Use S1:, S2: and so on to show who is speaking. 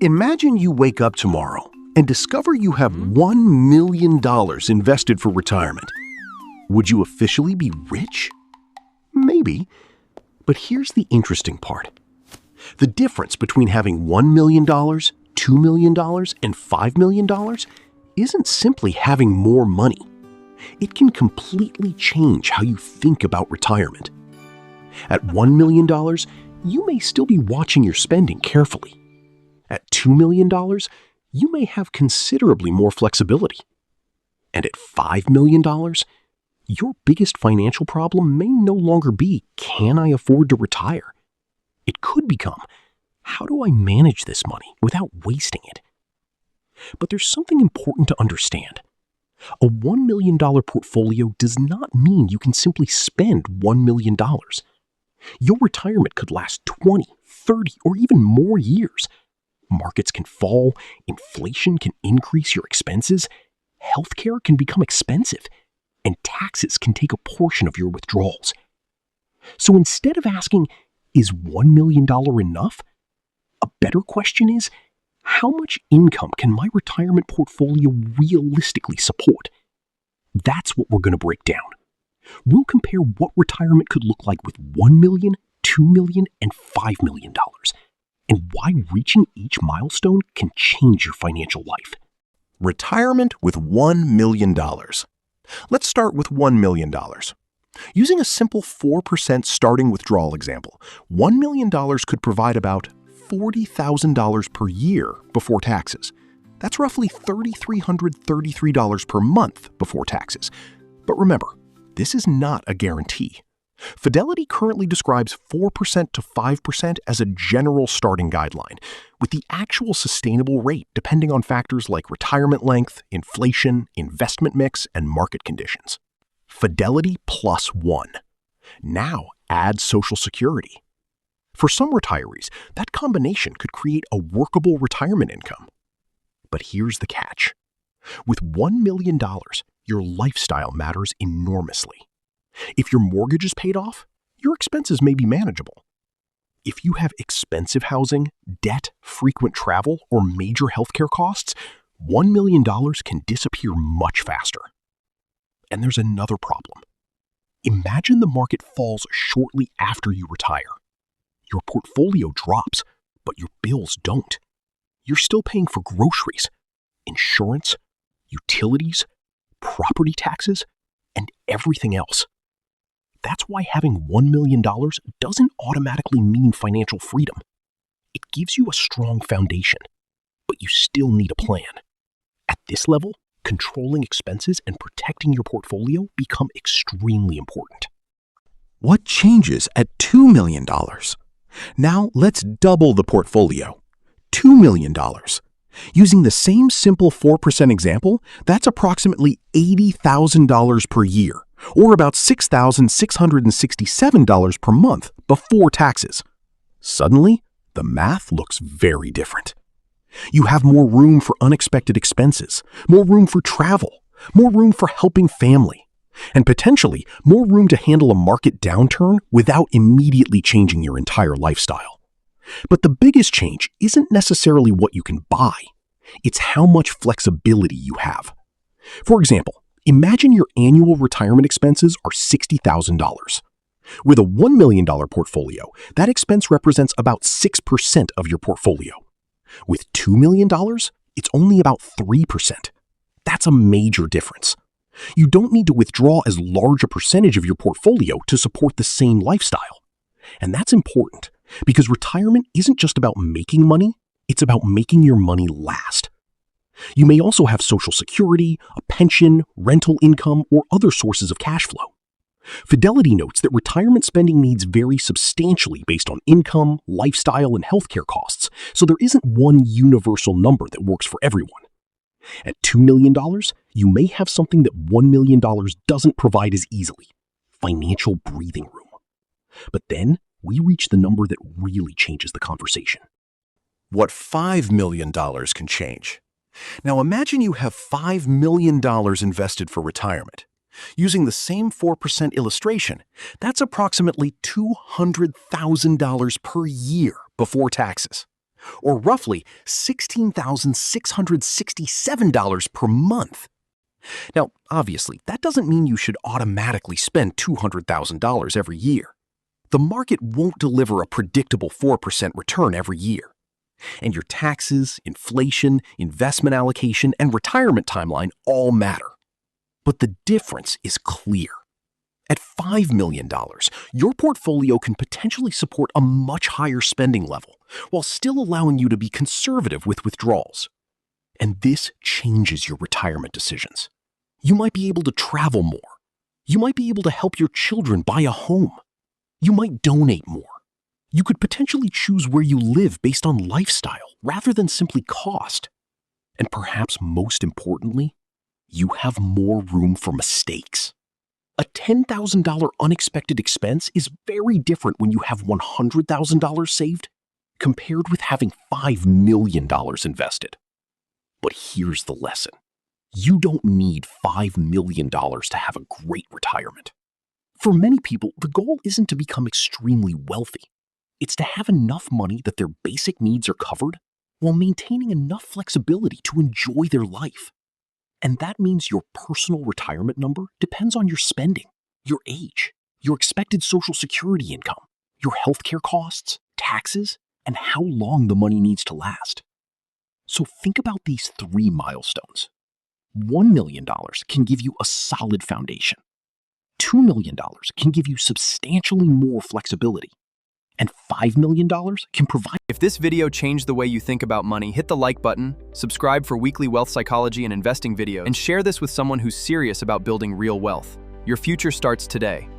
S1: Imagine you wake up tomorrow and discover you have $1 million invested for retirement. Would you officially be rich? Maybe. But here's the interesting part. The difference between having $1 million, $2 million, and $5 million isn't simply having more money. It can completely change how you think about retirement. At $1 million, you may still be watching your spending carefully. At $2 million, you may have considerably more flexibility. And at $5 million, your biggest financial problem may no longer be, can I afford to retire? It could become, how do I manage this money without wasting it? But there's something important to understand. A $1 million portfolio does not mean you can simply spend $1 million. Your retirement could last 20, 30, or even more years. Markets can fall, inflation can increase your expenses, healthcare can become expensive, and taxes can take a portion of your withdrawals. So instead of asking, is $1 million enough? A better question is, how much income can my retirement portfolio realistically support? That's what we're going to break down. We'll compare what retirement could look like with $1 million, $2 million, and $5 million, and why reaching each milestone can change your financial life.
S2: Retirement with $1 million. Let's start with $1 million. Using a simple 4% starting withdrawal example, $1 million could provide about $40,000 per year before taxes. That's roughly $3,333 per month before taxes. But remember, this is not a guarantee. Fidelity currently describes 4% to 5% as a general starting guideline, with the actual sustainable rate depending on factors like retirement length, inflation, investment mix, and market conditions. Fidelity plus 1. Now add Social Security. For some retirees, that combination could create a workable retirement income. But here's the catch. With $1 million, your lifestyle matters enormously. If your mortgage is paid off, your expenses may be manageable. If you have expensive housing, debt, frequent travel, or major healthcare costs, $1 million can disappear much faster. And there's another problem. Imagine the market falls shortly after you retire. Your portfolio drops, but your bills don't. You're still paying for groceries, insurance, utilities, property taxes, and everything else. That's why having $1 million doesn't automatically mean financial freedom. It gives you a strong foundation, but you still need a plan. At this level, controlling expenses and protecting your portfolio become extremely important.
S3: What changes at $2 million? Now let's double the portfolio. $2 million. Using the same simple 4% example, that's approximately $80,000 per year, or about $6,667 per month before taxes. Suddenly, the math looks very different. You have more room for unexpected expenses, more room for travel, more room for helping family, and potentially more room to handle a market downturn without immediately changing your entire lifestyle. But the biggest change isn't necessarily what you can buy. It's how much flexibility you have. For example, imagine your annual retirement expenses are $60,000. With a $1 million portfolio, that expense represents about 6% of your portfolio. With $2 million, it's only about 3%. That's a major difference. You don't need to withdraw as large a percentage of your portfolio to support the same lifestyle. And that's important because retirement isn't just about making money, it's about making your money last. You may also have Social Security, a pension, rental income, or other sources of cash flow. Fidelity notes that retirement spending needs vary substantially based on income, lifestyle, and healthcare costs, so there isn't one universal number that works for everyone. At $2 million, you may have something that $1 million doesn't provide as easily: financial breathing room. But then we reach the number that really changes the conversation.
S2: What $5 million can change. Now imagine you have $5 million invested for retirement. Using the same 4% illustration, that's approximately $200,000 per year before taxes.
S3: or roughly $16,667 per month. Now, obviously, that doesn't mean you should automatically spend $200,000 every year. The market won't deliver a predictable 4% return every year. And your taxes, inflation, investment allocation, and retirement timeline all matter. But the difference is clear. At $5 million, your portfolio can potentially support a much higher spending level while still allowing you to be conservative with withdrawals. And this changes your retirement decisions. You might be able to travel more. You might be able to help your children buy a home. You might donate more. You could potentially choose where you live based on lifestyle rather than simply cost. And perhaps most importantly, you have more room for mistakes. A $10,000 unexpected expense is very different when you have $100,000 saved compared with having $5 million invested. But here's the lesson. You don't need $5 million to have a great retirement. For many people, the goal isn't to become extremely wealthy. It's to have enough money that their basic needs are covered while maintaining enough flexibility to enjoy their life. And that means your personal retirement number depends on your spending, your age, your expected Social Security income, your healthcare costs, taxes, and how long the money needs to last. So think about these 3 milestones. $1 million can give you a solid foundation. $2 million can give you substantially more flexibility. And $5 million can provide.
S4: If this video changed the way you think about money, hit the like button, subscribe for weekly wealth psychology and investing videos, and share this with someone who's serious about building real wealth. Your future starts today.